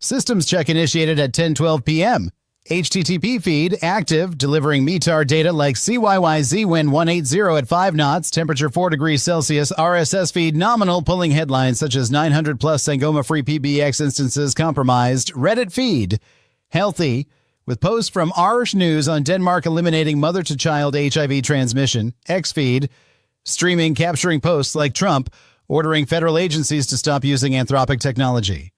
Systems check initiated at 10:12 p.m. HTTP feed active, delivering METAR data like CYYZ wind 180 at 5 knots, temperature 4 degrees Celsius, RSS feed nominal, pulling headlines such as 900 plus Sangoma-free PBX instances compromised, Reddit feed healthy, with posts from Irish News on Denmark eliminating mother-to-child HIV transmission, X feed streaming capturing posts like Trump ordering federal agencies to stop using Anthropic technology.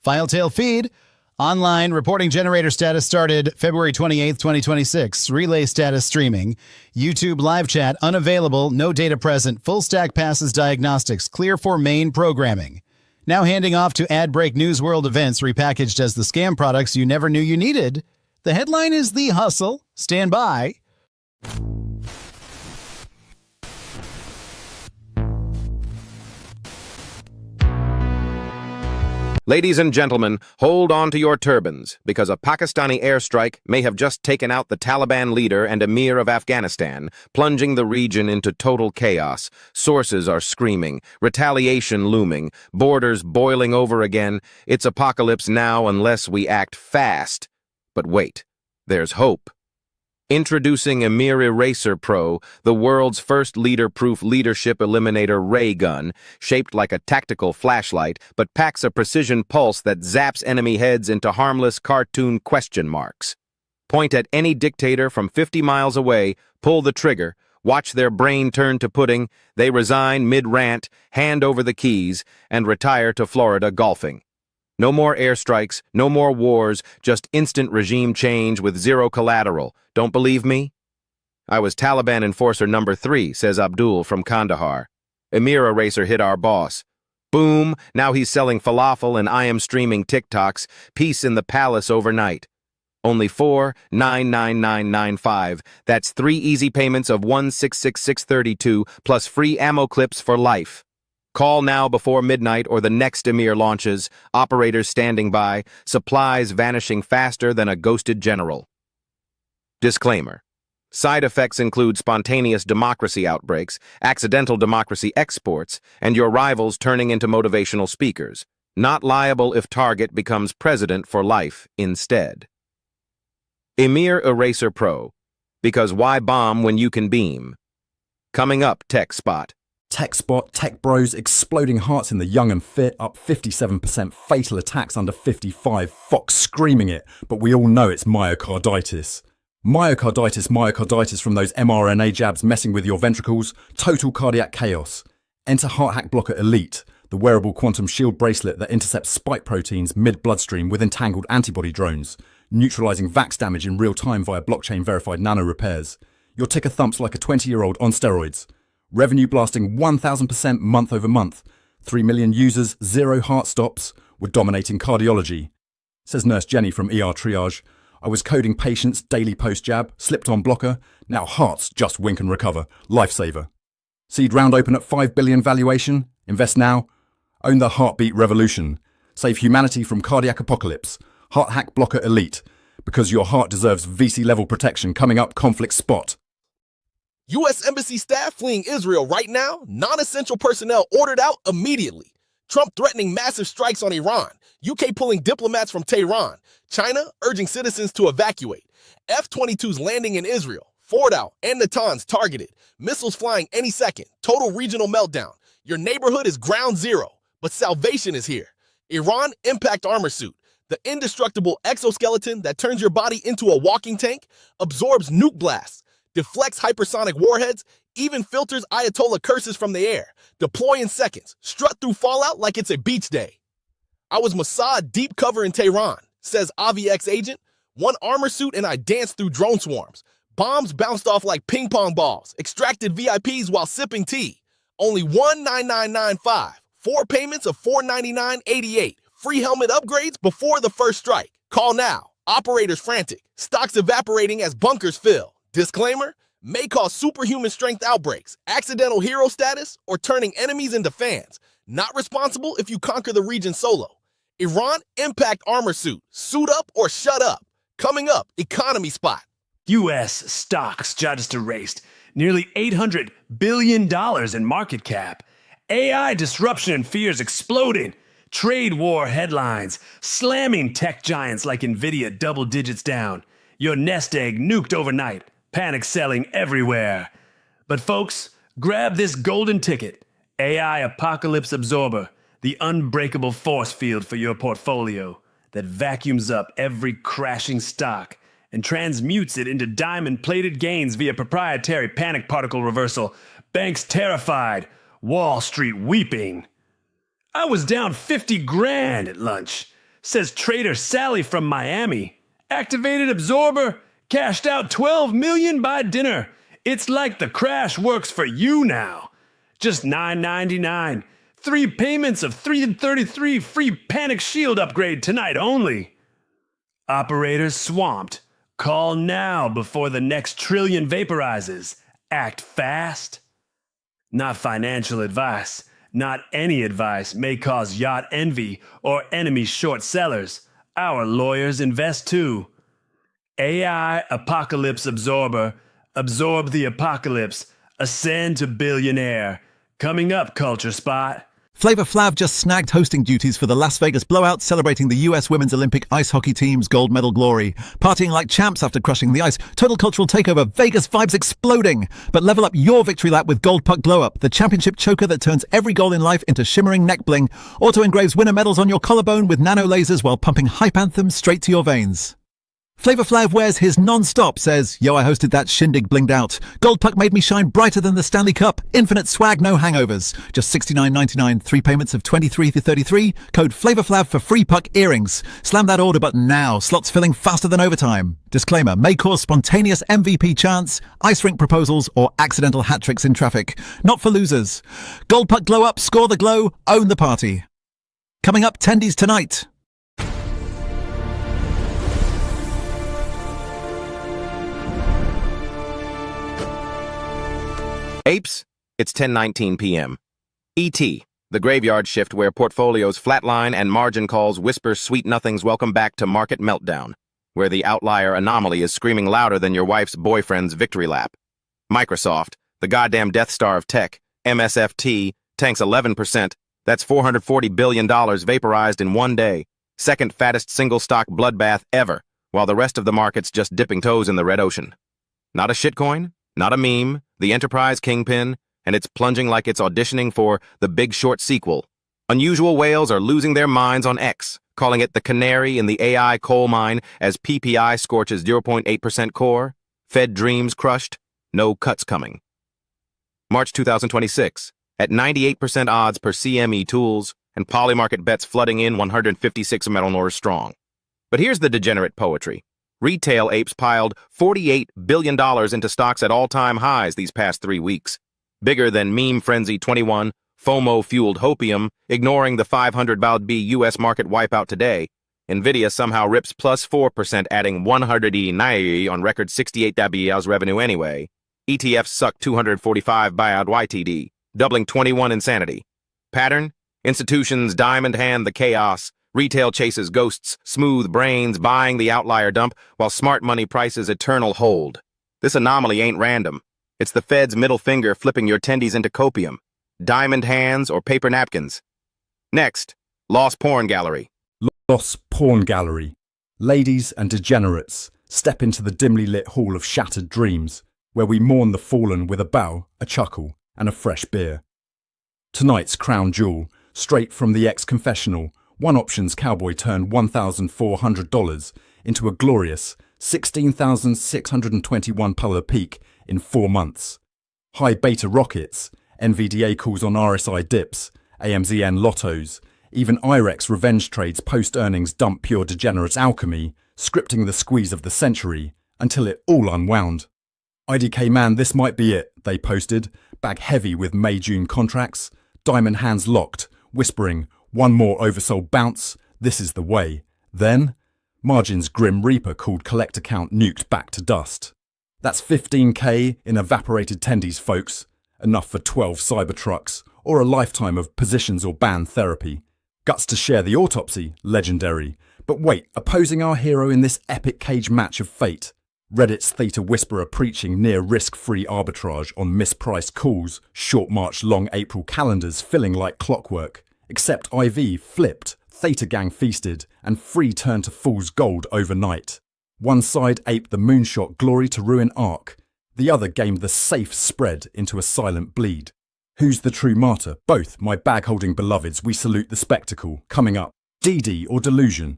Filetail feed online reporting generator status started February 28, 2026. Relay status streaming. YouTube live chat unavailable, no data present. Full stack passes diagnostics, clear for main programming. Now handing off to ad break news world events repackaged as the scam products you never knew you needed. The headline is The Hustle. Stand by. Ladies and gentlemen, hold on to your turbans, because a Pakistani airstrike may have just taken out the Taliban leader and emir of Afghanistan, plunging the region into total chaos. Sources are screaming, retaliation looming, borders boiling over again. It's apocalypse now unless we act fast. But wait, there's hope. Introducing Emir Eraser Pro, the world's first leader-proof leadership eliminator ray gun, shaped like a tactical flashlight, but packs a precision pulse that zaps enemy heads into harmless cartoon question marks. Point at any dictator from 50 miles away, pull the trigger, watch their brain turn to pudding, they resign mid-rant, hand over the keys, and retire to Florida golfing. No more airstrikes, no more wars, just instant regime change with zero collateral. Don't believe me? I was Taliban enforcer number 3, says Abdul from Kandahar. Emir Eraser hit our boss. Boom, now he's selling falafel and I am streaming TikToks. Peace in the palace overnight. Only 4,99995. That's 3 easy payments of 1,66632 plus free ammo clips for life. Call now before midnight or the next Emir launches, operators standing by, supplies vanishing faster than a ghosted general. Disclaimer. Side effects include spontaneous democracy outbreaks, accidental democracy exports, and your rivals turning into motivational speakers. Not liable if target becomes president for life instead. Emir Eraser Pro. Because why bomb when you can beam? Coming up, Tech Spot. TechSpot, Tech Bros, exploding hearts in the young and fit, up 57%, fatal attacks under 55, Fox screaming it, but we all know it's myocarditis. Myocarditis from those mRNA jabs messing with your ventricles, total cardiac chaos. Enter HeartHack Blocker Elite, the wearable quantum shield bracelet that intercepts spike proteins mid-bloodstream with entangled antibody drones, neutralizing VAX damage in real time via blockchain-verified nano repairs. Your ticker thumps like a 20-year-old on steroids. Revenue blasting 1,000% month over month. 3 million users, 0 heart stops. We're dominating cardiology. Says Nurse Jenny from ER Triage. I was coding patients daily post-jab, slipped on blocker. Now hearts just wink and recover. Lifesaver. Seed round open at 5 billion valuation. Invest now. Own the heartbeat revolution. Save humanity from cardiac apocalypse. HeartHack Blocker Elite. Because your heart deserves VC level protection. Coming up, conflict spot. U.S. Embassy staff fleeing Israel right now, non-essential personnel ordered out immediately. Trump threatening massive strikes on Iran. UK pulling diplomats from Tehran. China urging citizens to evacuate. F-22s landing in Israel. Fordow and Natanz targeted. Missiles flying any second. Total regional meltdown. Your neighborhood is ground zero, but salvation is here. Iran impact armor suit. The indestructible exoskeleton that turns your body into a walking tank, absorbs nuke blasts, deflects hypersonic warheads, even filters Ayatollah curses from the air. Deploy in seconds, strut through fallout like it's a beach day. I was Mossad deep cover in Tehran, says Avi ex-agent. One armor suit and I danced through drone swarms. Bombs bounced off like ping pong balls, extracted VIPs while sipping tea. Only 19995, 4 payments of $499.88. Free helmet upgrades before the first strike. Call now. Operators frantic. Stocks evaporating as bunkers fill. Disclaimer, may cause superhuman strength outbreaks, accidental hero status, or turning enemies into fans. Not responsible if you conquer the region solo. Iran impact armor suit. Suit up or shut up. Coming up, economy spot. U.S. stocks just erased nearly $800 billion in market cap. AI disruption and fears exploding. trade war headlines, slamming tech giants like Nvidia double digits down, your nest egg nuked overnight, panic selling everywhere. But folks, grab this golden ticket, AI Apocalypse Absorber, the unbreakable force field for your portfolio that vacuums up every crashing stock and transmutes it into diamond-plated gains via proprietary panic particle reversal. Banks terrified, Wall Street weeping. I was down 50 grand at lunch, says trader Sally from Miami. Activated Absorber, cashed out 12 million by dinner. It's like the crash works for you now. Just $9.99. 3 payments of $333 free Panic Shield upgrade tonight only. Operators swamped. Call now before the next trillion vaporizes. Act fast. Not financial advice. Not any advice may cause yacht envy or enemy short sellers. Our lawyers invest too. AI Apocalypse Absorber. Absorb the apocalypse. Ascend to billionaire. Coming up, Culture Spot. Flavor Flav just snagged hosting duties for the Las Vegas Blowout, celebrating the U.S. Women's Olympic ice hockey team's gold medal glory. Partying like champs after crushing the ice. Total cultural takeover. Vegas vibes exploding. But level up your victory lap with Gold Puck Glow Up, the championship choker that turns every goal in life into shimmering neck bling. Auto engraves winner medals on your collarbone with nano lasers while pumping hype anthems straight to your veins. Flavor Flav wears his non-stop, says, yo, I hosted that shindig blinged out. Gold Puck made me shine brighter than the Stanley Cup. Infinite swag, no hangovers. Just $69.99, 3 payments of $23 to $33. Code FlavorFlav for free puck earrings. Slam that order button now. Slots filling faster than overtime. Disclaimer, may cause spontaneous MVP chants, ice rink proposals, or accidental hat tricks in traffic. Not for losers. Gold Puck Glow Up, score the glow, own the party. Coming up, tendies tonight. Apes, it's 10:19 p.m. E.T., the graveyard shift where portfolios flatline and margin calls whisper sweet nothings. Welcome back to Market Meltdown, where the outlier anomaly is screaming louder than your wife's boyfriend's victory lap. Microsoft, the goddamn Death Star of tech, MSFT, tanks 11%. That's $440 billion vaporized in one day. Second fattest single-stock bloodbath ever, while the rest of the market's just dipping toes in the red ocean. Not a shitcoin, not a meme, the enterprise kingpin, and it's plunging like it's auditioning for The Big Short sequel. Unusual whales are losing their minds on X, calling it the canary in the AI coal mine as PPI scorches 0.8% core. Fed dreams crushed, no cuts coming. March 2026, at 98% odds per CME tools, and Polymarket bets flooding in 156 metal nors strong. But here's the degenerate poetry. Retail apes piled $48 billion into stocks at all-time highs these past 3 weeks. Bigger than Meme Frenzy 21, FOMO-fueled hopium, ignoring the 500-bout U.S. market wipeout today. Nvidia somehow rips plus 4%, adding 189 on record 68 BL's revenue anyway. ETFs suck 245 buyout YTD, doubling 21 insanity. Pattern? Institutions diamond hand the chaos. Retail chases ghosts, smooth brains buying the outlier dump, while smart money prices eternal hold. This anomaly ain't random. It's the Fed's middle finger flipping your tendies into copium. Diamond hands or paper napkins. Next, Lost Porn Gallery. Lost Porn Gallery. Ladies and degenerates, step into the dimly lit hall of shattered dreams, where we mourn the fallen with a bow, a chuckle, and a fresh beer. Tonight's crown jewel, straight from the ex-confessional, One Options cowboy turned $1,400 into a glorious $16,621 peak in 4 months. High beta rockets, NVDA calls on RSI dips, AMZN lottos, even IREX revenge trades post-earnings dump pure degenerate alchemy, scripting the squeeze of the century until it all unwound. IDK man, this might be it, they posted, bag heavy with May-June contracts, diamond hands locked, whispering, one more oversold bounce, this is the way. Then, margins Grim Reaper called collect account nuked back to dust. That's 15k in evaporated tendies, folks. Enough for 12 Cybertrucks, or a lifetime of positions or band therapy. Guts to share the autopsy, legendary. But wait, opposing our hero in this epic cage match of fate. Reddit's Theta Whisperer preaching near risk-free arbitrage on mispriced calls, short March long April calendars filling like clockwork. Except IV flipped, Theta Gang feasted, and Free turned to fool's gold overnight. One side aped the moonshot glory to ruin Ark. The other gamed the safe spread into a silent bleed. Who's the true martyr? Both, my bag-holding beloveds, we salute the spectacle. Coming up, DD or delusion?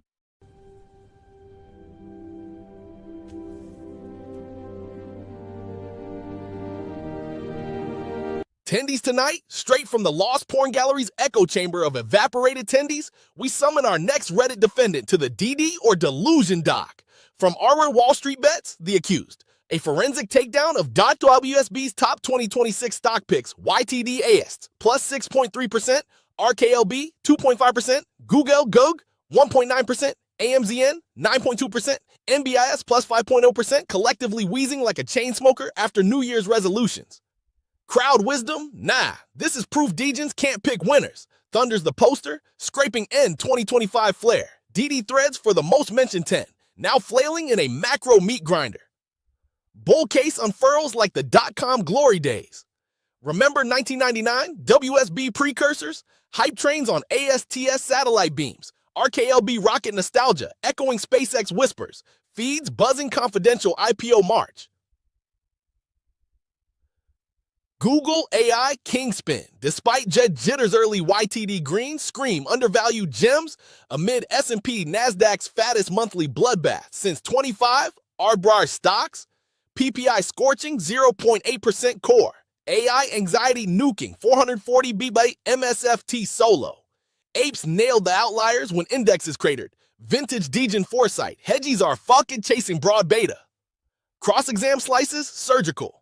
Tendies tonight, straight from the Lost Porn Gallery's echo chamber of evaporated tendies, we summon our next Reddit defendant to the DD or delusion dock. From our Wall Street Bets, the accused. A forensic takedown of .WSB's top 2026 stock picks, YTD AST, plus 6.3%, RKLB, 2.5%, Google GOG, 1.9%, AMZN, 9.2%, NBIS, plus 5.0%, collectively wheezing like a chain smoker after New Year's resolutions. Crowd wisdom? Nah, this is proof Degens can't pick winners. Thunder's the poster, scraping end 2025 flair. DD threads for the most mentioned 10, now flailing in a macro meat grinder. Bull case unfurls like the .com glory days. Remember 1999, WSB precursors? Hype trains on ASTS satellite beams. RKLB rocket nostalgia, echoing SpaceX whispers. Feeds buzzing confidential IPO March. Google AI Kingspin. Despite Jet Jitter's early YTD green, scream undervalued gems amid S&P Nasdaq's fattest monthly bloodbath. Since 25, Arbrar stocks, PPI scorching 0.8% core. AI anxiety nuking 440 BB MSFT solo. Apes nailed the outliers when indexes cratered. Vintage Degen foresight. Hedgies are fucking chasing broad beta. Cross-exam slices, surgical.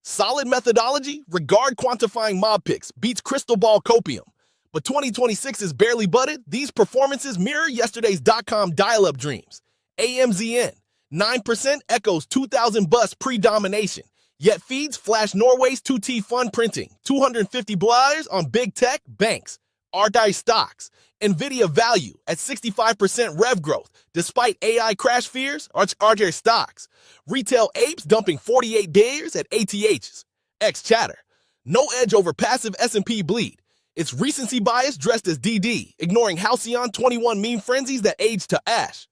Solid methodology, regard quantifying mob picks, beats crystal ball copium. But 2026 is barely butted. These performances mirror yesterday's .com dial-up dreams. AMZN, 9% echoes 2000 bus pre-domination. Yet feeds flash Norway's 2T fund printing. 250 buyers on big tech, banks. RDI stocks. NVIDIA value at 65% rev growth. Despite AI crash fears, RJ stocks. Retail apes dumping 48 days at ATHs. X chatter. No edge over passive S&P bleed. It's recency bias dressed as DD, ignoring Halcyon 21 meme frenzies that age to ash.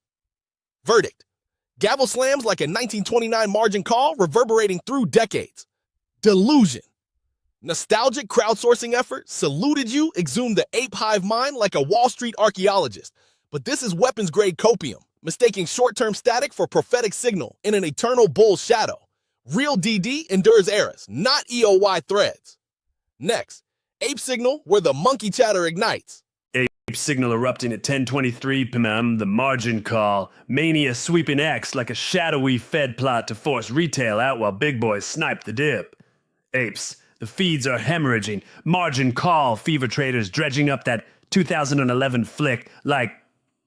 Verdict. Gavel slams like a 1929 margin call reverberating through decades. Delusion. Nostalgic crowdsourcing effort saluted you, exhumed the ape hive mind like a Wall Street archaeologist. But this is weapons-grade copium, mistaking short-term static for prophetic signal in an eternal bull's shadow. Real DD endures eras, not EOY threads. Next, ape signal where the monkey chatter ignites. Ape signal erupting at 10:23 p.m. The margin call. Mania sweeping X like a shadowy Fed plot to force retail out while big boys snipe the dip. Apes. The feeds are hemorrhaging. Margin call. Fever traders dredging up that 2011 flick like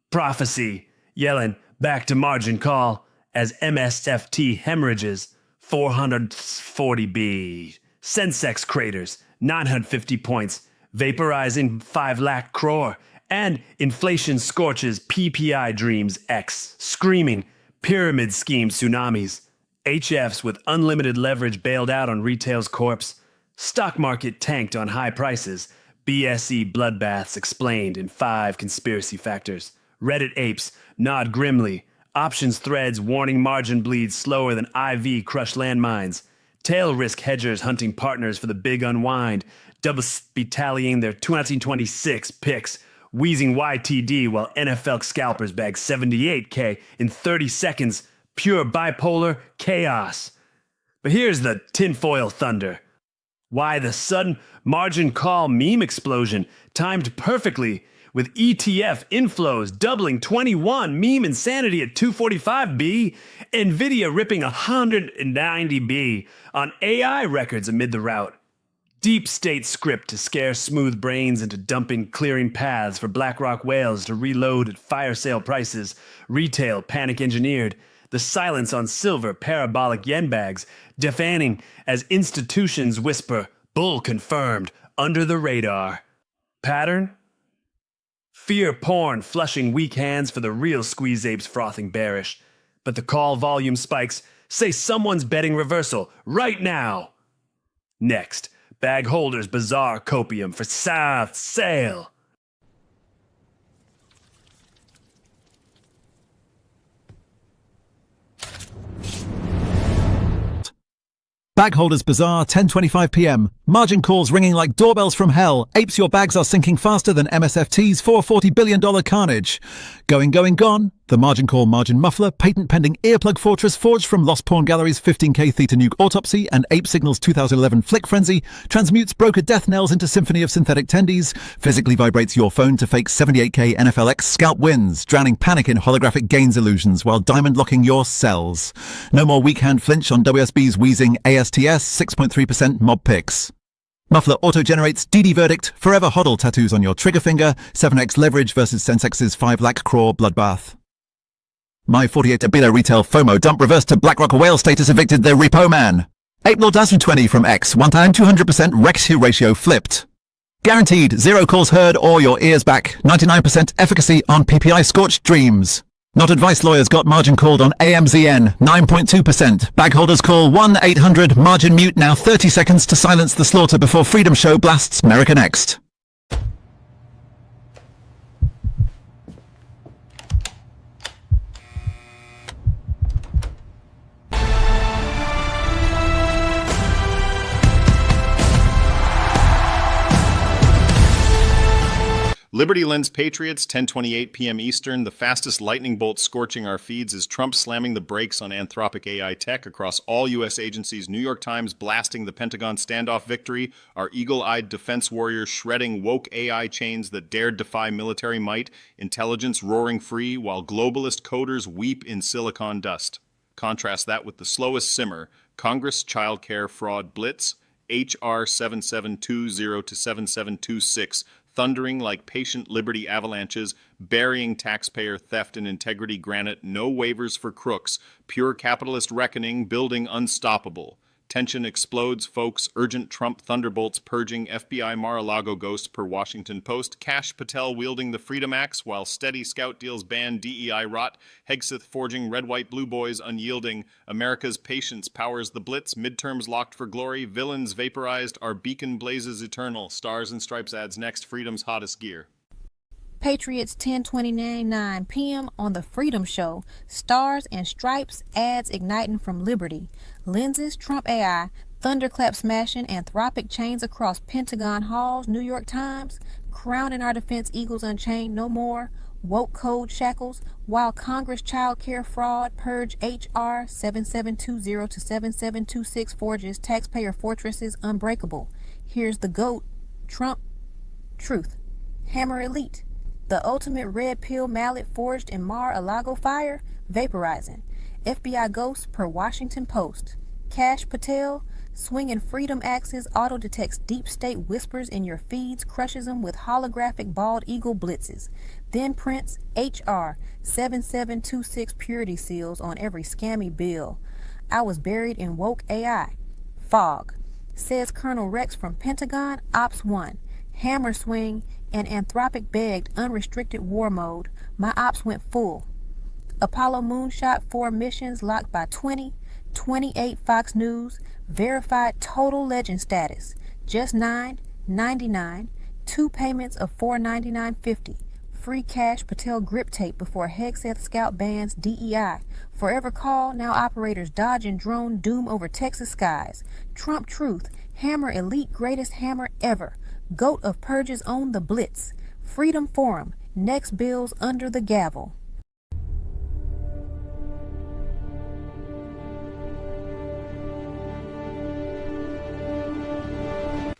prophecy. Yelling back to margin call as MSFT hemorrhages 440B. Sensex craters 950 points. Vaporizing 5 lakh crore. And inflation scorches PPI dreams X. Screaming pyramid scheme tsunamis. HFs with unlimited leverage bailed out on retail's corpse. Stock market tanked on high prices. BSE bloodbaths explained in 5 conspiracy factors. Reddit apes nod grimly. Options threads warning margin bleeds slower than IV crush landmines. Tail risk hedgers hunting partners for the big unwind. Double tallying their 2026 picks. Wheezing YTD while NFL scalpers bag 78K in 30 seconds. Pure bipolar chaos. But here's the tinfoil thunder. Why the sudden margin call meme explosion timed perfectly with ETF inflows doubling 21, meme insanity at 245B, NVIDIA ripping 190B on AI records amid the rout. Deep state script to scare smooth brains into dumping clearing paths for BlackRock whales to reload at fire sale prices. Retail panic engineered. The silence on silver parabolic yen bags, defanning as institutions whisper, bull confirmed, under the radar. Pattern? Fear porn flushing weak hands for the real squeeze apes frothing bearish. But the call volume spikes, say someone's betting reversal, right now. Next, bag holders bizarre copium for South sale. Bagholders Bazaar, 10:25 p.m. Margin calls ringing like doorbells from hell. Apes, your bags are sinking faster than MSFT's $440 billion carnage. Going, gone. The Margin Call Margin Muffler, patent-pending earplug fortress forged from Lost Porn Gallery's 15K Theta Nuke Autopsy and Ape Signal's 2011 Flick Frenzy, transmutes broker death knells into symphony of synthetic tendies, physically vibrates your phone to fake 78K NFLX scalp wins, drowning panic in holographic gains illusions while diamond-locking your cells. No more weak hand flinch on WSB's wheezing ASTS 6.3% mob picks. Muffler auto-generates DD Verdict, forever hodl tattoos on your trigger finger, 7x leverage versus Sensex's 5 lakh craw bloodbath. My 48 Abila retail FOMO dump reversed to BlackRock whale status evicted the repo man. Ape Lord 20 from X, one time 200% Rex-to ratio flipped. Guaranteed, 0 calls heard or your ears back, 99% efficacy on PPI scorched dreams. Not advice lawyers got margin called on AMZN, 9.2%. Bagholders call 1-800 margin mute now 30 seconds to silence the slaughter before Freedom Show blasts America Next. Liberty Lens Patriots, 10:28 p.m. Eastern. The fastest lightning bolt scorching our feeds is Trump slamming the brakes on Anthropic AI tech across all U.S. agencies. New York Times blasting the Pentagon standoff victory. Our eagle-eyed defense warriors shredding woke AI chains that dared defy military might. Intelligence roaring free while globalist coders weep in silicon dust. Contrast that with the slowest simmer, Congress child care fraud blitz, H.R. 7720 to 7726, thundering like patient liberty avalanches, burying taxpayer theft and integrity granite, no waivers for crooks, pure capitalist reckoning, building unstoppable. Tension explodes, folks. Urgent Trump thunderbolts purging FBI Mar-a-Lago ghost per Washington Post. Kash Patel wielding the Freedom Axe while steady scout deals ban DEI rot. Hegseth forging red, white, blue boys unyielding. America's patience powers the blitz. Midterms locked for glory. Villains vaporized. Our beacon blazes eternal. Stars and Stripes adds next. Freedom's hottest gear. Patriots 10:29 p.m. on the Freedom Show. Stars and Stripes ads igniting from Liberty. Lenses, Trump AI, thunderclap smashing, Anthropic chains across Pentagon halls. New York Times, crowning our defense eagles unchained no more. Woke code shackles, while Congress child care fraud purge HR 7720 to 7726 forges taxpayer fortresses unbreakable. Here's the GOAT, Trump, truth. Hammer Elite, the ultimate red pill mallet forged in Mar-a-Lago fire, vaporizing. FBI ghost per Washington Post. Kash Patel, swinging freedom axes, auto-detects deep state whispers in your feeds, crushes them with holographic bald eagle blitzes. Then prints HR 7726 purity seals on every scammy bill. I was buried in woke AI. Fog, says Colonel Rex from Pentagon, Ops 1. Hammer swing, and Anthropic begged unrestricted war mode. My ops went full. Apollo moonshot 4 missions locked by 28 Fox News, verified total legend status. Just $9.99, 2 payments of $499.50. Free Kash Patel grip tape before Hegseth Scout bans DEI. Forever call, now operators dodge and drone doom over Texas skies. Trump truth, Hammer Elite greatest hammer ever. Goat of Purges own the Blitz. Freedom Forum, next bills under the gavel.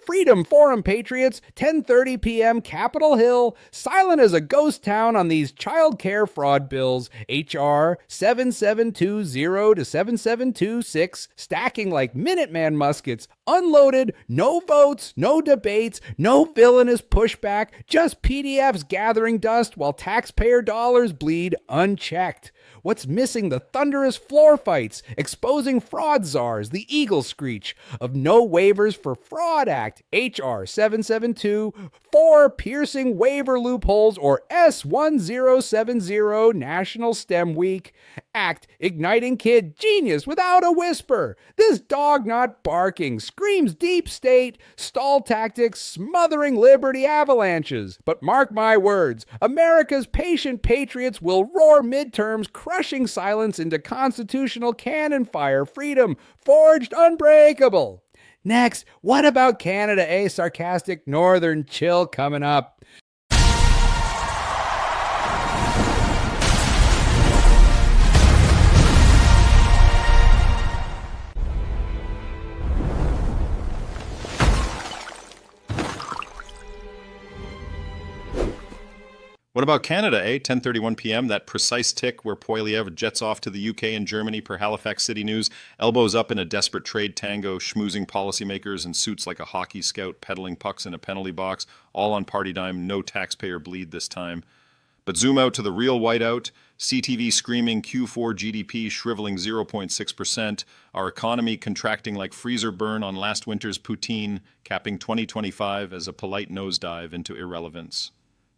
Freedom Forum Patriots, 10:30 p.m. Capitol Hill, silent as a ghost town on these child care fraud bills. HR 7720 to 7726, stacking like Minuteman muskets, unloaded, no votes, no debates, no villainous pushback, just PDFs gathering dust while taxpayer dollars bleed unchecked. What's missing? The thunderous floor fights, exposing fraud czars, the eagle screech of no waivers for Fraud Act, HR 772, 4 piercing waiver loopholes, or S1070 National STEM Week. Act igniting kid genius without a whisper. This dog not barking screams deep state, stall tactics, smothering liberty avalanches. But mark my words, America's patient patriots will roar midterms, crushing silence into constitutional cannon fire, freedom forged unbreakable. Next, what about Canada, eh? Sarcastic northern chill coming up. What about Canada, eh? 10:31 p.m., that precise tick where Poilievre jets off to the UK and Germany per Halifax City News, elbows up in a desperate trade tango, schmoozing policymakers in suits like a hockey scout, peddling pucks in a penalty box, all on party dime, no taxpayer bleed this time. But zoom out to the real whiteout, CTV screaming Q4 GDP shriveling 0.6%, our economy contracting like freezer burn on last winter's poutine, capping 2025 as a polite nosedive into irrelevance.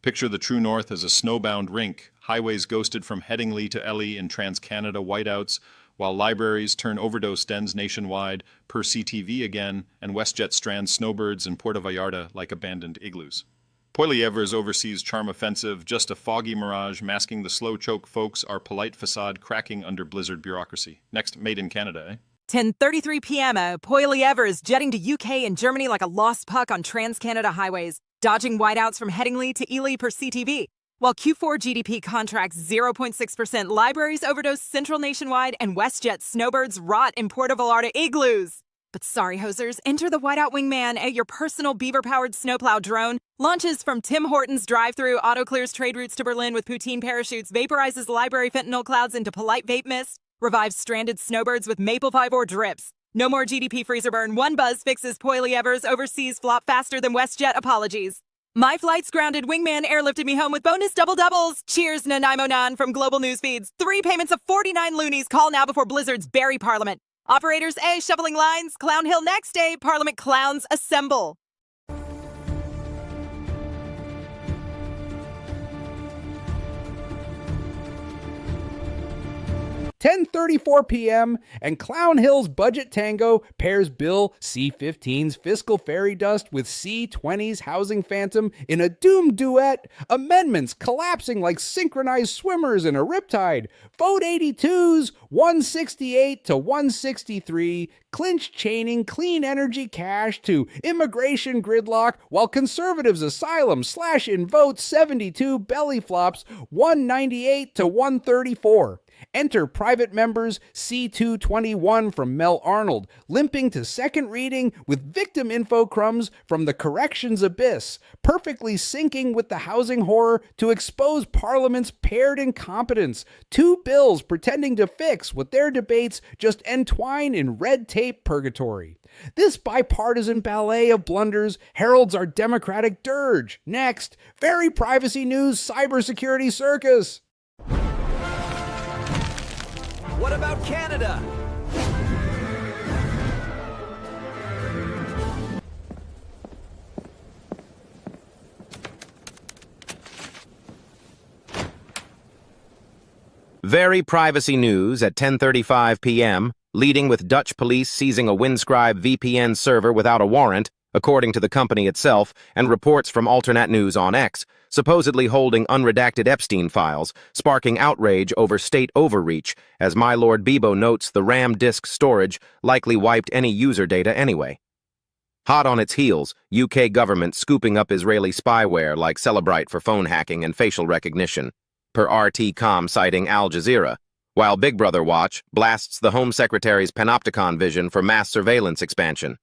Picture the true north as a snowbound rink, highways ghosted from Headingley to Ellie in Trans-Canada whiteouts, while libraries turn overdose dens nationwide per CTV again, and WestJet strands snowbirds in Puerto Vallarta like abandoned igloos. Poilievre's overseas charm offensive, just a foggy mirage masking the slow choke folks, our polite facade cracking under blizzard bureaucracy. Next, made in Canada, eh? 10:33 p.m. Poilievre is jetting to UK and Germany like a lost puck on Trans-Canada highways, dodging whiteouts from Headingley to Ely per CTV. While Q4 GDP contracts 0.6%, libraries overdose central nationwide, and WestJet snowbirds rot in Puerto Vallarta igloos. But sorry, hosers, enter the Whiteout Wingman, your personal beaver-powered snowplow drone, launches from Tim Hortons drive-thru, auto-clears trade routes to Berlin with poutine parachutes, vaporizes library fentanyl clouds into polite vape mist, revives stranded snowbirds with maple 5-or drips. No more GDP freezer burn. One buzz fixes Poilievre's overseas flop faster than WestJet apologies. My flight's grounded. Wingman airlifted me home with bonus double-doubles. Cheers, Nanaimo Nan from Global News Feeds. 3 payments of 49 loonies. Call now before blizzards bury Parliament. Operators A, shoveling lines. Clown Hill next day. Parliament clowns assemble. 10:34 p.m. and Clown Hill's Budget Tango pairs Bill C-15's fiscal fairy dust with C-20's housing phantom in a doomed duet, amendments collapsing like synchronized swimmers in a riptide, vote 82's 168 to 163, clinch chaining clean energy cash to immigration gridlock, while conservatives asylum slash in vote 72 belly flops 198 to 134. Enter private members C221 from Mel Arnold, limping to second reading with victim info crumbs from the corrections abyss, perfectly syncing with the housing horror to expose Parliament's paired incompetence. 2 bills pretending to fix what their debates just entwine in red tape purgatory. This bipartisan ballet of blunders heralds our democratic dirge. Next, very privacy news cybersecurity circus. What about Canada? Very privacy news at 10:35 p.m., leading with Dutch police seizing a Windscribe VPN server without a warrant, according to the company itself, and reports from Alternate News on X, supposedly holding unredacted Epstein files, sparking outrage over state overreach, as My Lord Bebo notes the RAM disk storage likely wiped any user data anyway. Hot on its heels, UK government scooping up Israeli spyware like Celebrite for phone hacking and facial recognition, per RT.com citing Al Jazeera, while Big Brother Watch blasts the Home Secretary's Panopticon vision for mass surveillance expansion.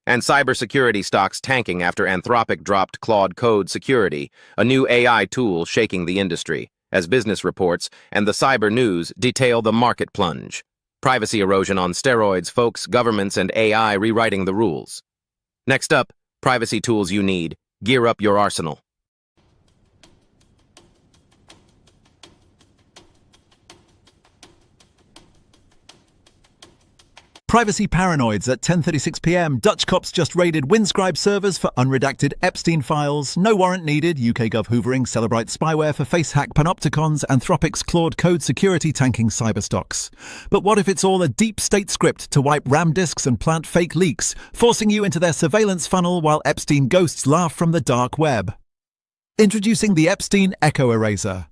And cybersecurity stocks tanking after Anthropic dropped Claude Code Security, a new AI tool shaking the industry, as business reports and the Cyber News detail the market plunge. Privacy erosion on steroids, folks, governments, and AI rewriting the rules. Next up, privacy tools you need. Gear up your arsenal. Privacy paranoids at 10:36 p.m. Dutch cops just raided Windscribe servers for unredacted Epstein files. No warrant needed. UK Gov hoovering Celebrite spyware for facehack panopticons. Anthropic's Claude Code security tanking cyberstocks. But what if it's all a deep state script to wipe RAM disks and plant fake leaks, forcing you into their surveillance funnel while Epstein ghosts laugh from the dark web? Introducing the Epstein Echo Eraser.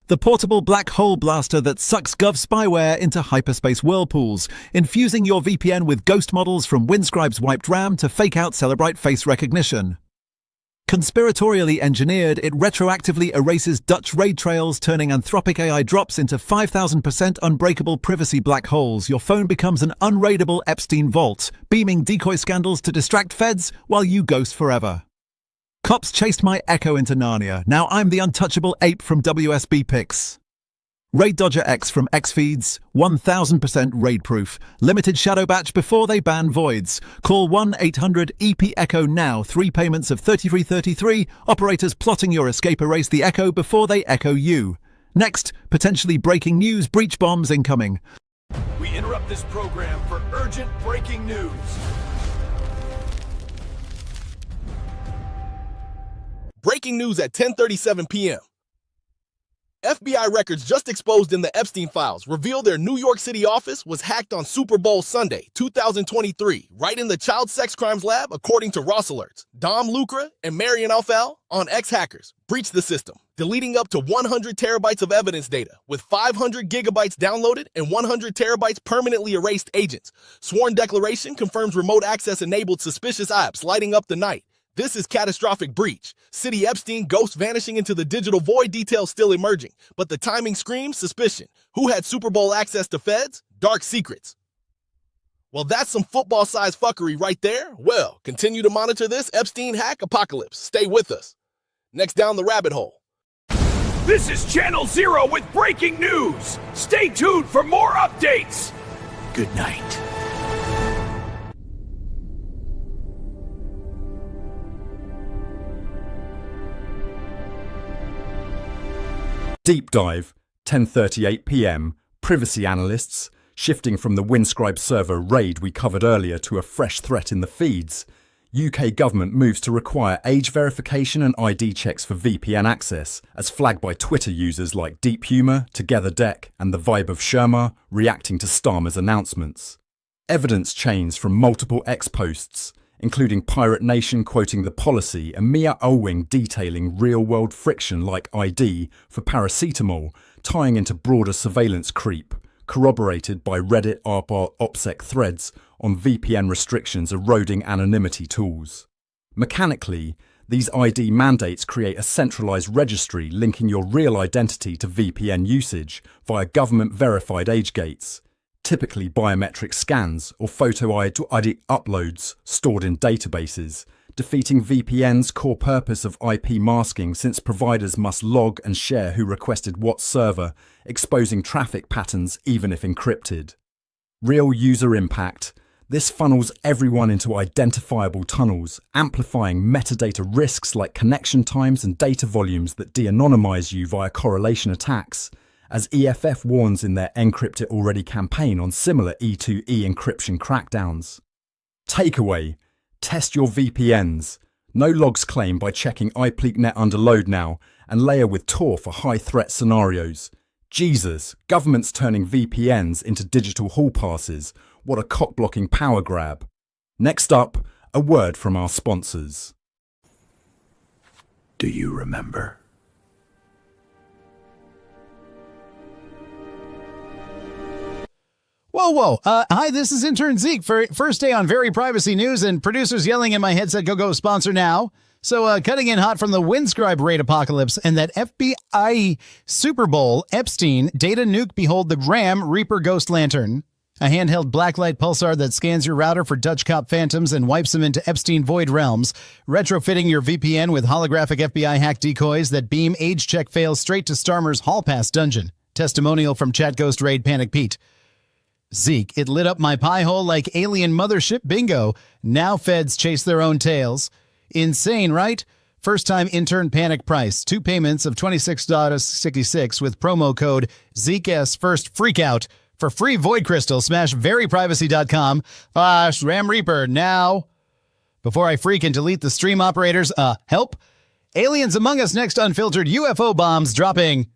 The portable black hole blaster that sucks Gov spyware into hyperspace whirlpools, infusing your VPN with ghost models from Windscribe's wiped RAM to fake out Celebrite face recognition. Conspiratorially engineered, it retroactively erases Dutch raid trails, turning Anthropic AI drops into 5,000% unbreakable privacy black holes. Your phone becomes an unraidable Epstein vault, beaming decoy scandals to distract feds while you ghost forever. Cops chased my Echo into Narnia. Now I'm the untouchable ape from WSB Pics. Raid Dodger X from Xfeeds, 1000% raid proof. Limited shadow batch before they ban voids. Call 1-800-EP-ECHO now. 3 payments of $33.33. Operators plotting your escape erase the Echo before they echo you. Next, potentially breaking news, breach bombs incoming. We interrupt this program for urgent breaking news. Breaking news at 10:37 p.m. FBI records just exposed in the Epstein files reveal their New York City office was hacked on Super Bowl Sunday, 2023, right in the child sex crimes lab, according to Ross Alerts. Dom Lucra and Marian Alfal on X-Hackers breached the system, deleting up to 100 terabytes of evidence data, with 500 gigabytes downloaded and 100 terabytes permanently erased agents. Sworn declaration confirms remote access enabled suspicious apps lighting up the night. This is catastrophic breach. City Epstein ghost vanishing into the digital void, details still emerging. But the timing screams suspicion. Who had Super Bowl access to feds? Dark secrets. Well, that's some football-sized fuckery right there. Well, continue to monitor this Epstein hack apocalypse. Stay with us. Next down the rabbit hole. This is Channel Zero with breaking news. Stay tuned for more updates. Good night. Deep Dive, 10:38 p.m. Privacy analysts, shifting from the Windscribe server raid we covered earlier to a fresh threat in the feeds. UK government moves to require age verification and ID checks for VPN access, as flagged by Twitter users like Deep Humor, Together Deck, and the Vibe of Sherma, reacting to Starmer's announcements. Evidence chains from multiple X posts, including Pirate Nation quoting the policy and Mia Olwing detailing real-world friction like ID for paracetamol, tying into broader surveillance creep, corroborated by Reddit OPSEC threads on VPN restrictions eroding anonymity tools. Mechanically, these ID mandates create a centralized registry linking your real identity to VPN usage via government-verified age gates, typically biometric scans or photo ID uploads stored in databases, defeating VPN's core purpose of IP masking since providers must log and share who requested what server, exposing traffic patterns even if encrypted. Real user impact. This funnels everyone into identifiable tunnels, amplifying metadata risks like connection times and data volumes that de-anonymize you via correlation attacks, as EFF warns in their Encrypt It Already campaign on similar E2E encryption crackdowns. Takeaway: test your VPNs. No logs claim by checking iPleakNet under load now, and layer with Tor for high-threat scenarios. Jesus, government's turning VPNs into digital hall passes. What a cock-blocking power grab. Next up, a word from our sponsors. Do you remember? Whoa. Hi, this is intern Zeke for first day on Very Privacy News, and producers yelling in my headset, go sponsor now. So cutting in hot from the Windscribe raid apocalypse and that FBI Super Bowl, Epstein, data nuke, behold the RAM Reaper Ghost Lantern. A handheld blacklight pulsar that scans your router for Dutch cop phantoms and wipes them into Epstein void realms, retrofitting your VPN with holographic FBI hack decoys that beam age check fails straight to Starmer's Hall Pass dungeon. Testimonial from Chat Ghost Raid Panic Pete. Zeke, it lit up my pie hole like alien mothership bingo. Now feds chase their own tails. Insane, right? First time intern panic price. 2 payments of $26.66 with promo code ZekeS First Freakout. For free Void Crystal, smash veryprivacy.com/Ram Reaper now. Before I freak and delete the stream operators, help. Aliens Among Us next unfiltered UFO bombs dropping.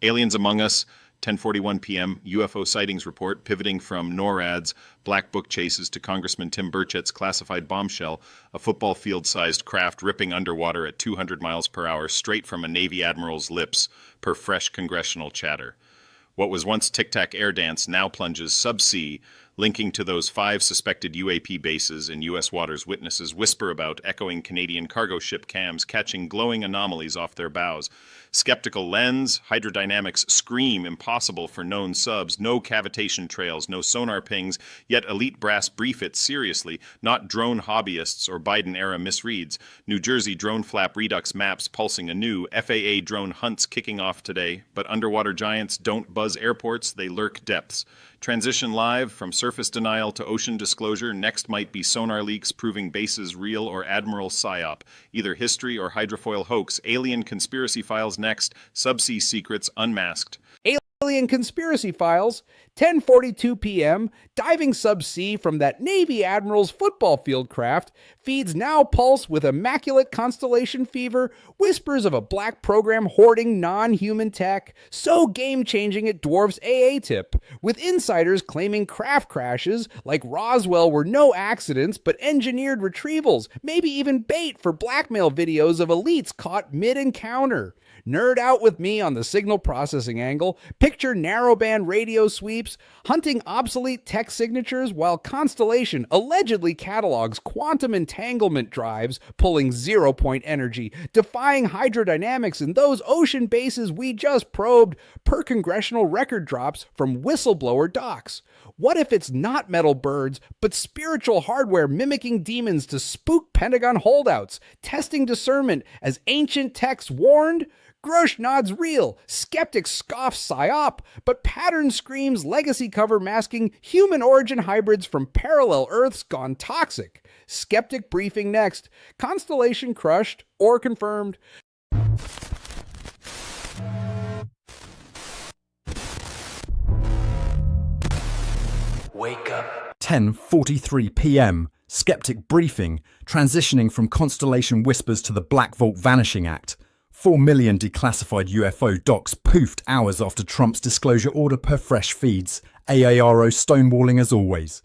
Aliens Among Us, 10:41 p.m. UFO sightings report pivoting from NORAD's black book chases to Congressman Tim Burchett's classified bombshell, a football field-sized craft ripping underwater at 200 miles per hour straight from a Navy admiral's lips, per fresh congressional chatter. What was once tic-tac air dance now plunges subsea, linking to those 5 suspected UAP bases in U.S. waters witnesses whisper about, echoing Canadian cargo ship cams catching glowing anomalies off their bows. Skeptical lens, hydrodynamics scream impossible for known subs, no cavitation trails, no sonar pings, yet elite brass brief it seriously, not drone hobbyists or Biden-era misreads. New Jersey drone flap redux maps pulsing anew, FAA drone hunts kicking off today, but underwater giants don't buzz airports, they lurk depths. Transition live from surface denial to ocean disclosure. Next might be sonar leaks proving bases real or admiral psyop. Either history or hydrofoil hoax. Alien conspiracy files next. Subsea secrets unmasked. Alien Conspiracy Files, 10:42 p.m., diving subsea from that Navy Admiral's football field craft, feeds now pulse with immaculate constellation fever, whispers of a black program hoarding non-human tech, so game-changing it dwarfs AA tip, with insiders claiming craft crashes like Roswell were no accidents but engineered retrievals, maybe even bait for blackmail videos of elites caught mid-encounter. Nerd out with me on the signal processing angle, picture narrowband radio sweeps, hunting obsolete tech signatures while Constellation allegedly catalogs quantum entanglement drives pulling zero-point energy, defying hydrodynamics in those ocean bases we just probed per congressional record drops from whistleblower docs. What if it's not metal birds, but spiritual hardware mimicking demons to spook Pentagon holdouts, testing discernment as ancient texts warned? Grush nods real, skeptics scoff psyop, but pattern screams legacy cover masking human origin hybrids from parallel Earths gone toxic. Skeptic briefing next. Constellation crushed or confirmed. Wake up. 10:43 p.m. Skeptic briefing, transitioning from Constellation whispers to the Black Vault Vanishing Act. 4 million declassified UFO docs poofed hours after Trump's disclosure order per fresh feeds. AARO stonewalling as always.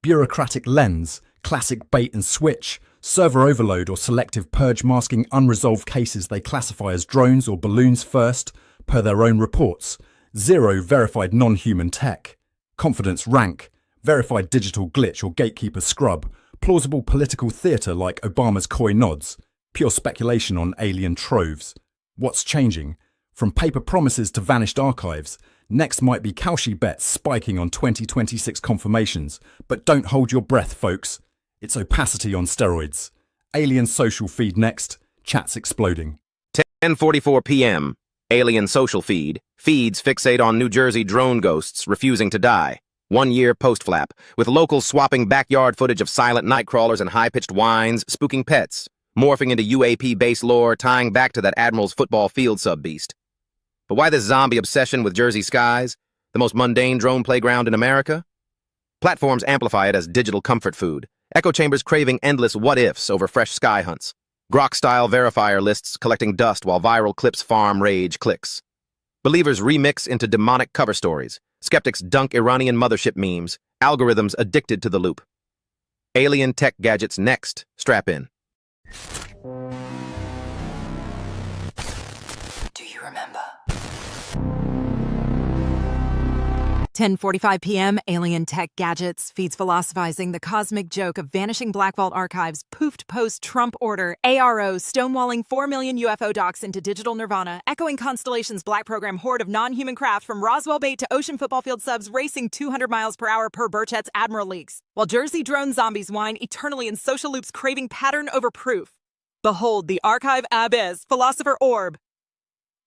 Bureaucratic lens, classic bait and switch, server overload or selective purge masking unresolved cases they classify as drones or balloons first, per their own reports. 0 verified non-human tech. Confidence rank, verified digital glitch or gatekeeper scrub, plausible political theatre like Obama's coy nods. Pure speculation on alien troves. What's changing? From paper promises to vanished archives. Next might be Kalshi bets spiking on 2026 confirmations. But don't hold your breath, folks. It's opacity on steroids. Alien social feed next. Chats exploding. 10:44 p.m. Alien social feed. Feeds fixate on New Jersey drone ghosts refusing to die. 1 year post-flap, with locals swapping backyard footage of silent night crawlers and high-pitched whines, spooking pets. Morphing into UAP base lore, tying back to that Admiral's football field sub-beast. But why this zombie obsession with Jersey skies? The most mundane drone playground in America? Platforms amplify it as digital comfort food. Echo chambers craving endless what-ifs over fresh sky hunts. Grok-style verifier lists collecting dust while viral clips farm rage clicks. Believers remix into demonic cover stories. Skeptics dunk Iranian mothership memes. Algorithms addicted to the loop. Alien tech gadgets next. Strap in. Do you remember? 10:45 p.m. Alien Tech Gadgets feeds philosophizing the cosmic joke of vanishing Black Vault archives, poofed post-Trump order, ARO stonewalling 4 million UFO docs into digital nirvana, echoing Constellation's black program horde of non-human craft from Roswell bait to ocean football field subs racing 200 miles per hour per Burchett's Admiral leaks, while Jersey drone zombies whine eternally in social loops craving pattern over proof. Behold the archive abyss, philosopher orb,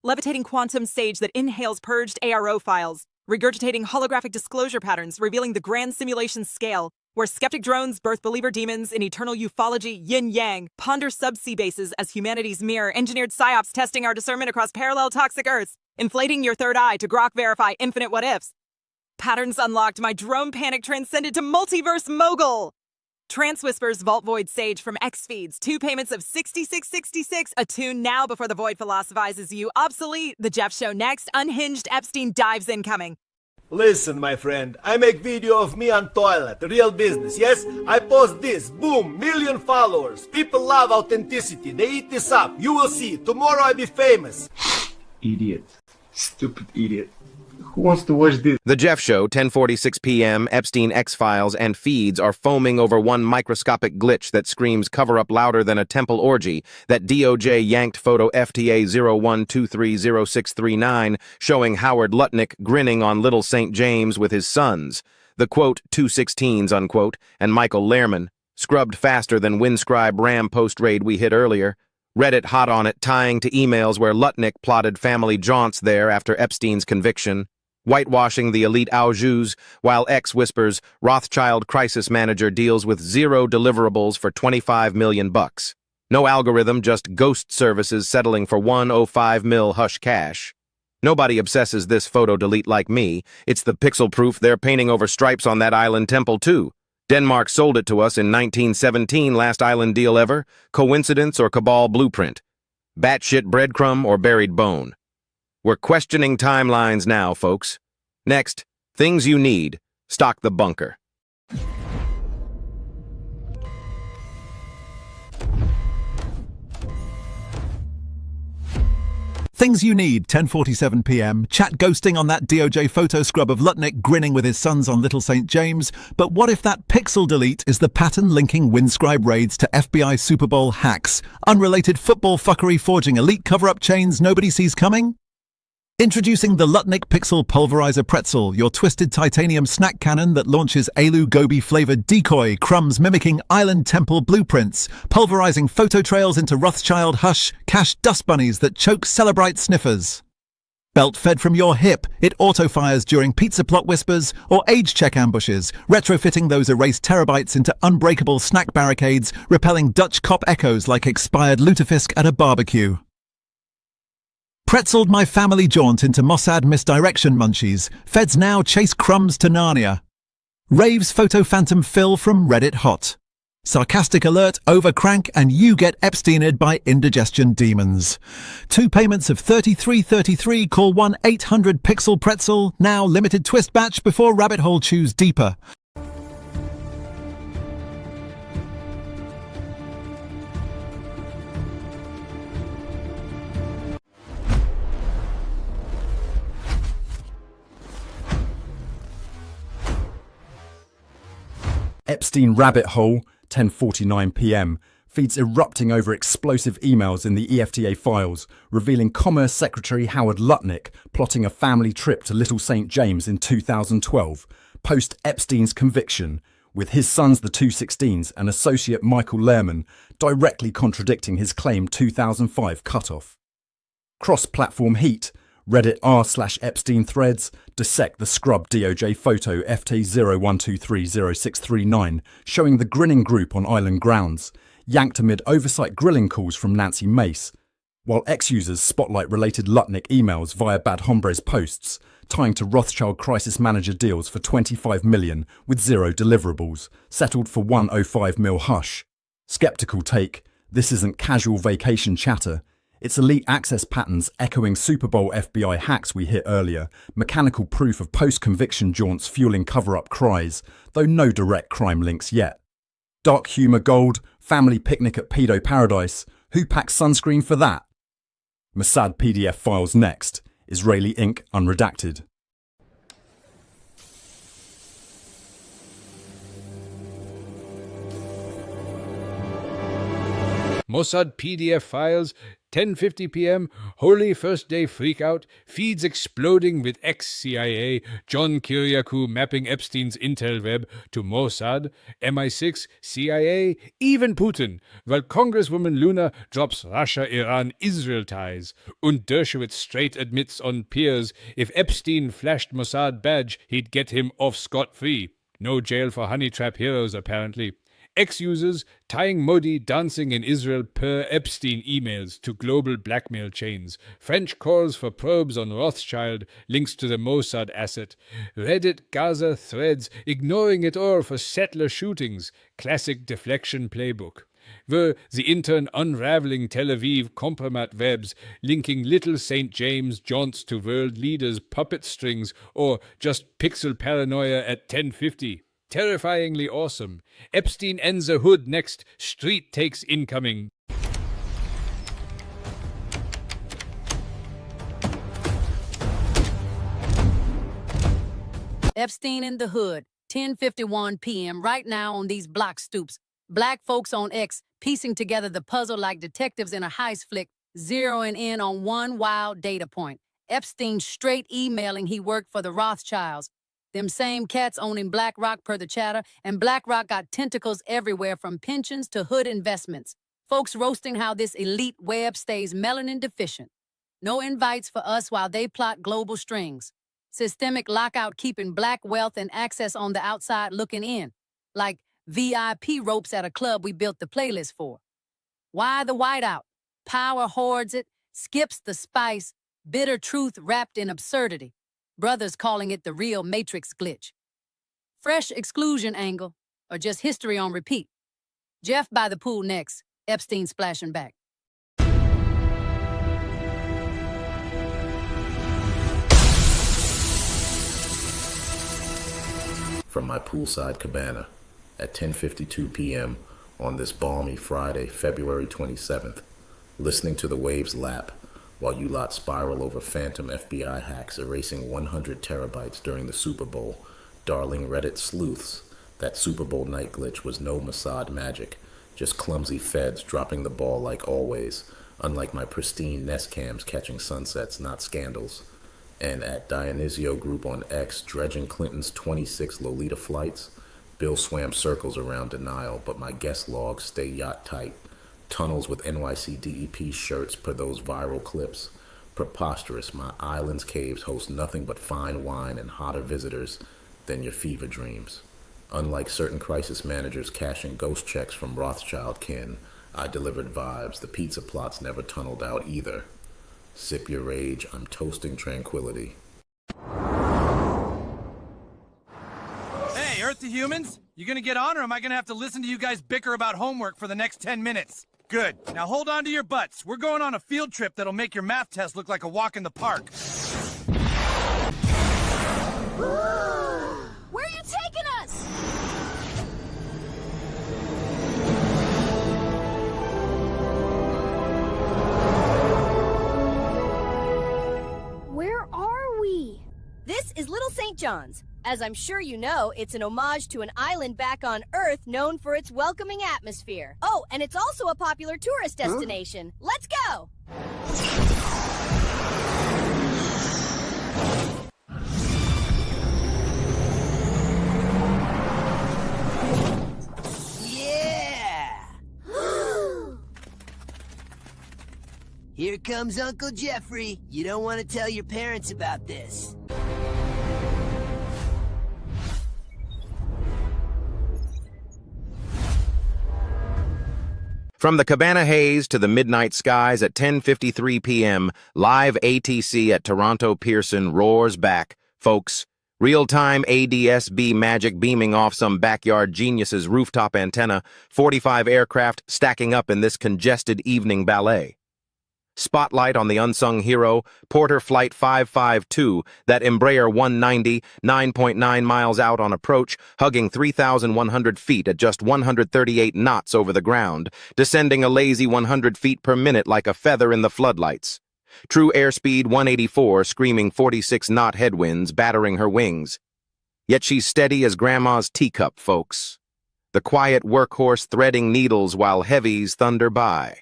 levitating quantum sage that inhales purged ARO files, regurgitating holographic disclosure patterns revealing the grand simulation scale, where skeptic drones, birth believer demons, and eternal ufology yin-yang ponder subsea bases as humanity's mirror, engineered psyops testing our discernment across parallel toxic Earths, inflating your third eye to grok verify infinite what-ifs. Patterns unlocked, my drone panic transcended to multiverse mogul. Trance Whispers Vault Void Sage from X Feeds, 2 payments of $66.66, a tune now before the void philosophizes you obsolete. The Jeff Show next, unhinged Epstein dives incoming. Listen, my friend, I make video of me on toilet, real business, yes? I post this, boom, million followers. People love authenticity, they eat this up. You will see, tomorrow I'll be famous. Idiot. Stupid idiot. Who wants to watch this? The Jeff Show, 10:46 p.m., Epstein X-Files, and feeds are foaming over one microscopic glitch that screams cover-up louder than a temple orgy, that DOJ yanked photo FTA 01230639 showing Howard Lutnick grinning on Little St. James with his sons. The, quote, 216s, unquote, and Michael Lehrman, scrubbed faster than Windscribe Ram post-raid we hit earlier. Reddit hot on it, tying to emails where Lutnick plotted family jaunts there after Epstein's conviction. Whitewashing the elite Aujus, while X whispers Rothschild crisis manager deals with 0 deliverables for $25 million. No algorithm, just ghost services settling for $105 mil hush cash. Nobody obsesses this photo delete like me. It's the pixel proof they're painting over stripes on that island temple too. Denmark sold it to us in 1917, last island deal ever. Coincidence or cabal blueprint? Batshit breadcrumb or buried bone? We're questioning timelines now, folks. Next, things you need. Stock the bunker. Things you need, 10:47 p.m. Chat ghosting on that DOJ photo scrub of Lutnick grinning with his sons on Little St. James. But what if that pixel delete is the pattern linking Windscribe raids to FBI Super Bowl hacks? Unrelated football fuckery forging elite cover-up chains nobody sees coming? Introducing the Lutnick Pixel Pulverizer Pretzel, your twisted titanium snack cannon that launches Alu Gobi-flavored decoy crumbs mimicking Island Temple blueprints, pulverizing photo trails into Rothschild hush cash dust bunnies that choke Celebrite sniffers. Belt fed from your hip, it auto-fires during pizza plot whispers or age check ambushes, retrofitting those erased terabytes into unbreakable snack barricades, repelling Dutch cop echoes like expired lutefisk at a barbecue. Pretzeled my family jaunt into Mossad misdirection munchies. Feds now chase crumbs to Narnia. Raves photo phantom Phil from Reddit hot. Sarcastic alert, overcrank, and you get Epsteined by indigestion demons. 2 payments of $33.33, call 1-800-PIXEL-PRETZEL, now limited twist batch before rabbit hole chews deeper. Epstein rabbit hole, 10:49 p.m. Feeds erupting over explosive emails in the EFTA files, revealing Commerce Secretary Howard Lutnick plotting a family trip to Little St. James in 2012, post Epstein's conviction, with his sons the 216s and associate Michael Lehrman directly contradicting his claimed 2005 cutoff. Cross-platform heat, Reddit r/Epstein threads dissect the scrub DOJ photo FT01230639 showing the grinning group on island grounds, yanked amid oversight grilling calls from Nancy Mace, while ex-users spotlight related Lutnick emails via Bad Hombres posts, tying to Rothschild crisis manager deals for $25 million with 0 deliverables, settled for $105 mil hush. Skeptical take, this isn't casual vacation chatter. It's elite access patterns echoing Super Bowl FBI hacks we hit earlier, mechanical proof of post-conviction jaunts fueling cover-up cries, though no direct crime links yet. Dark humour gold, family picnic at pedo paradise, who packs sunscreen for that? Mossad PDF files next, Israeli ink unredacted. Mossad PDF files, 10:50 p.m., holy first day freakout, feeds exploding with ex-CIA, John Kiriakou mapping Epstein's intel web to Mossad, MI6, CIA, even Putin, while Congresswoman Luna drops Russia-Iran-Israel ties, und Dershowitz straight admits on peers if Epstein flashed Mossad badge, he'd get him off scot-free. No jail for honey trap heroes, apparently. Ex-users tying Modi dancing in Israel per Epstein emails to global blackmail chains. French calls for probes on Rothschild, links to the Mossad asset. Reddit Gaza threads ignoring it all for settler shootings. Classic deflection playbook. Were the intern unraveling Tel Aviv compromat webs, linking little St. James jaunts to world leaders' puppet strings, or just pixel paranoia at 1050? Terrifyingly awesome. Epstein ends a hood next. Street takes incoming. Epstein in the hood. 10:51 p.m. right now on these block stoops. Black folks on X piecing together the puzzle like detectives in a heist flick, zeroing in on one wild data point. Epstein straight emailing he worked for the Rothschilds. Them same cats owning BlackRock per the chatter, and BlackRock got tentacles everywhere from pensions to hood investments. Folks roasting how this elite web stays melanin deficient. No invites for us while they plot global strings. Systemic lockout keeping black wealth and access on the outside looking in. Like VIP ropes at a club we built the playlist for. Why the whiteout? Power hoards it, skips the spice, bitter truth wrapped in absurdity. Brothers calling it the real Matrix glitch. Fresh exclusion angle, or just history on repeat. Jeff by the pool next, Epstein splashing back. From my poolside cabana at 10:52 p.m. on this balmy Friday, February 27th, listening to the waves lap while you lot spiral over phantom FBI hacks erasing 100 terabytes during the Super Bowl. Darling Reddit sleuths, that Super Bowl night glitch was no Mossad magic, just clumsy feds dropping the ball like always, unlike my pristine Nest cams catching sunsets, not scandals. And at Dionysio Group on X, dredging Clinton's 26 Lolita flights, Bill swam circles around denial, but my guest logs stay yacht tight. Tunnels with NYC DEP shirts per those viral clips. Preposterous, my island's caves host nothing but fine wine and hotter visitors than your fever dreams. Unlike certain crisis managers cashing ghost checks from Rothschild kin, I delivered vibes. The pizza plots never tunneled out either. Sip your rage, I'm toasting tranquility. Hey, Earth to humans? You gonna get on, or am I gonna have to listen to you guys bicker about homework for the next 10 minutes? Good. Now hold on to your butts. We're going on a field trip that'll make your math test look like a walk in the park. Where are you taking us? Where are we? This is Little St. John's. As I'm sure you know, it's an homage to an island back on Earth known for its welcoming atmosphere. Oh, and it's also a popular tourist destination. Let's go! Yeah! Here comes Uncle Jeffrey. You don't want to tell your parents about this. From the Cabana Haze to the midnight skies at 10:53 p.m., live ATC at Toronto Pearson roars back. Folks, real-time ADS-B magic beaming off some backyard genius's rooftop antenna, 45 aircraft stacking up in this congested evening ballet. Spotlight on the unsung hero, Porter Flight 552, that Embraer 190, 9.9 miles out on approach, hugging 3,100 feet at just 138 knots over the ground, descending a lazy 100 feet per minute like a feather in the floodlights. True airspeed 184, screaming 46-knot headwinds, battering her wings. Yet she's steady as Grandma's teacup, folks. The quiet workhorse threading needles while heavies thunder by.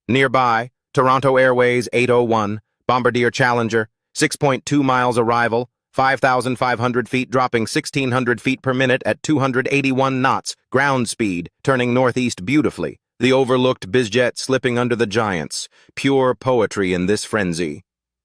Nearby, Toronto Airways 801, Bombardier Challenger, 6.2 miles arrival, 5,500 feet dropping 1,600 feet per minute at 281 knots, ground speed, turning northeast beautifully. The overlooked bizjet slipping under the giants. Pure poetry in this frenzy.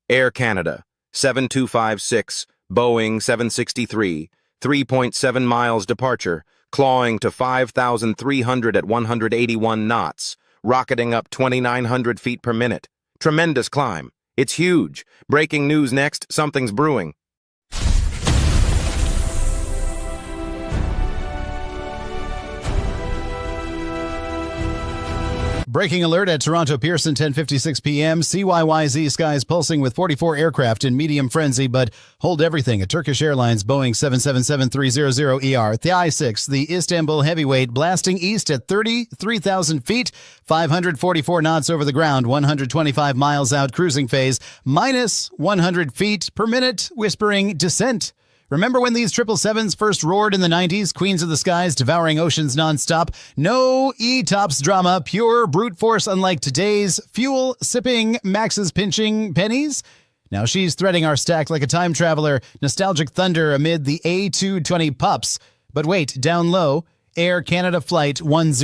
Air Canada, 7256, Boeing 763, 3.7 miles departure, clawing to 5,300 at 181 knots, rocketing up 2,900 feet per minute. Tremendous climb. It's huge. Breaking news next, something's brewing. Breaking alert at Toronto Pearson, 10:56 p.m. CYYZ skies pulsing with 44 aircraft in medium frenzy, but hold everything. A Turkish Airlines Boeing 777-300ER, the I-6, the Istanbul heavyweight, blasting east at 33,000 feet, 544 knots over the ground, 125 miles out cruising phase, minus 100 feet per minute, whispering descent. Remember when these 777s first roared in the 90s? Queens of the skies, devouring oceans nonstop. No E-tops drama, pure brute force unlike today's fuel-sipping, Max's pinching pennies. Now she's threading our stack like a time traveler, nostalgic thunder amid the A220 pups. But wait, down low, Air Canada Flight 10